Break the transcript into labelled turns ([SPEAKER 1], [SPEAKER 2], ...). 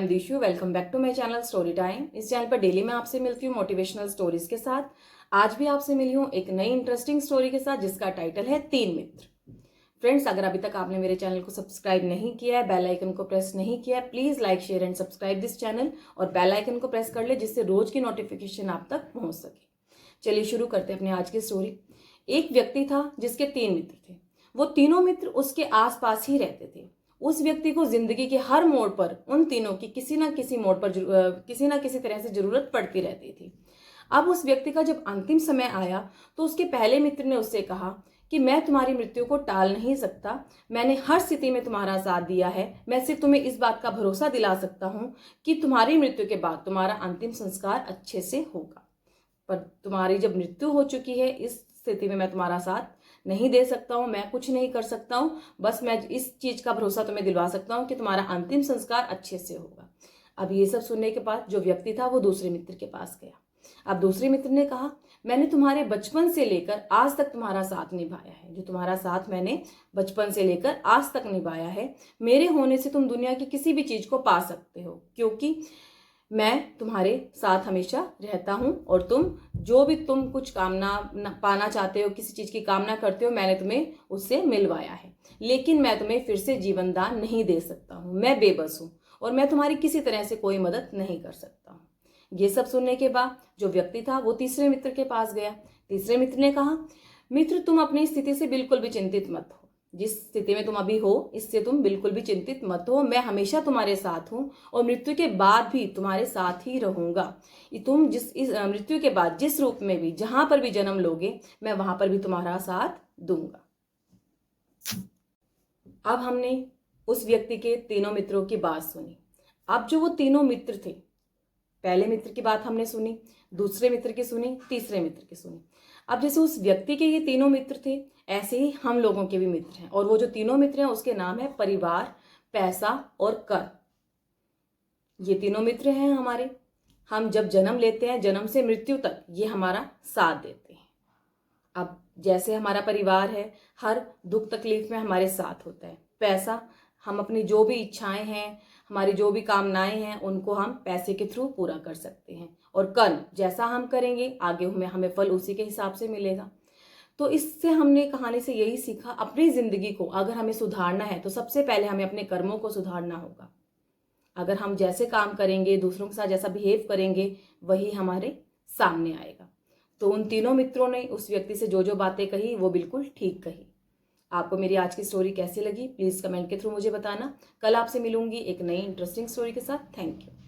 [SPEAKER 1] M Dishu. Welcome back to my channel story time. इस channel पर daily मैं आपसे मिलती हूँ मोटिवेशनल स्टोरीज के साथ। आज भी आपसे मिली हूँ एक नई इंटरेस्टिंग स्टोरी के साथ जिसका टाइटल है 3 मित्र। फ्रेंड्स, अगर अभी तक आपने मेरे चैनल को सब्सक्राइब नहीं किया है, बेल आइकन को प्रेस नहीं किया है, please like share and subscribe this channel और बेल आइकन को प्रेस कर ले जिससे रोज की नोटिफिकेशन आप तक पहुंच सके। चलिए शुरू करते हैं अपने आज की स्टोरी। एक व्यक्ति था जिसके 3 मित्र थे। वो तीनों मित्र उसके आसपास ही रहते थे। उस व्यक्ति को जिंदगी के हर मोड़ पर उन तीनों की किसी ना किसी मोड़ पर किसी ना किसी तरह से जरूरत पड़ती रहती थी। अब उस व्यक्ति का जब अंतिम समय आया तो उसके पहले मित्र ने उससे कहा कि मैं तुम्हारी मृत्यु को टाल नहीं सकता। मैंने हर स्थिति में तुम्हारा साथ दिया है। मैं सिर्फ तुम्हें इस बात का भरोसा दिला सकता हूं कि तुम्हारी मृत्यु के बाद तुम्हारा अंतिम संस्कार अच्छे से होगा। पर तुम्हारी जब मृत्यु हो चुकी है, इस स्थिति में मैं तुम्हारा साथ नहीं दे सकता हूं, मैं कुछ नहीं कर सकता हूं। बस मैं इस चीज का भरोसा तुम्हें दिलवा सकता हूं कि तुम्हारा अंतिम संस्कार अच्छे से होगा। अब ये सब सुनने के बाद जो व्यक्ति था वो दूसरे मित्र के पास गया। अब दूसरे मित्र ने कहा, मैंने तुम्हारे बचपन से लेकर आज तक तुम्हारा साथ निभाया है। जो तुम्हारा साथ मैंने बचपन से लेकर आज तक निभाया है, मेरे होने से तुम दुनिया की किसी भी चीज को पा सकते हो, क्योंकि मैं तुम्हारे साथ हमेशा रहता हूं और तुम जो भी तुम कुछ कामना पाना चाहते हो, किसी चीज की कामना करते हो, मैंने तुम्हें उससे मिलवाया है। लेकिन मैं तुम्हें फिर से जीवन दान नहीं दे सकता हूं। मैं बेबस हूं और मैं तुम्हारी किसी तरह से कोई मदद नहीं कर सकता हूं। ये सब सुनने के बाद जो व्यक्ति था वो तीसरे मित्र के पास गया। तीसरे मित्र ने कहा, मित्र तुम अपनी स्थिति से बिल्कुल भी चिंतित मत हो। जिस स्थिति में तुम अभी हो इससे तुम बिल्कुल भी चिंतित मत हो। मैं हमेशा तुम्हारे साथ हूं और मृत्यु के बाद भी तुम्हारे साथ ही रहूंगा। तुम जिस इस मृत्यु के बाद जिस रूप में भी जहां पर भी जन्म लोगे, मैं वहां पर भी तुम्हारा साथ दूंगा। अब हमने उस व्यक्ति के तीनों मित्रों की बात सुनी। अब जो वो तीनों मित्र थे, पहले मित्र की बात हमने सुनी, दूसरे मित्र की सुनी, तीसरे मित्र की सुनी। अब जैसे उस व्यक्ति के ये तीनों मित्र थे, ऐसे ही हम लोगों के भी मित्र हैं। और वो जो तीनों मित्र हैं उसके नाम है परिवार, पैसा और कर। ये तीनों मित्र हैं हमारे। हम जब जन्म लेते हैं, जन्म से मृत्यु तक ये हमारा साथ देते हैं। अब जैसे हमारा परिवार है, हर दुख तकलीफ में हमारे साथ होता है। पैसा, हम अपनी जो भी इच्छाएं हैं, हमारी जो भी कामनाएं हैं, उनको हम पैसे के थ्रू पूरा कर सकते हैं। और कर्म, जैसा हम करेंगे आगे हमें फल उसी के हिसाब से मिलेगा। तो इससे हमने कहानी से यही सीखा, अपनी जिंदगी को अगर हमें सुधारना है तो सबसे पहले हमें अपने कर्मों को सुधारना होगा। अगर हम जैसे काम करेंगे, दूसरों के साथ जैसा बिहेव करेंगे, वही हमारे सामने आएगा। तो उन तीनों मित्रों ने उस व्यक्ति से जो जो बातें कही वो बिल्कुल ठीक कही। आपको मेरी आज की स्टोरी कैसी लगी प्लीज कमेंट के थ्रू मुझे बताना। कल आपसे मिलूंगी एक नई इंटरेस्टिंग स्टोरी के साथ। Thank you.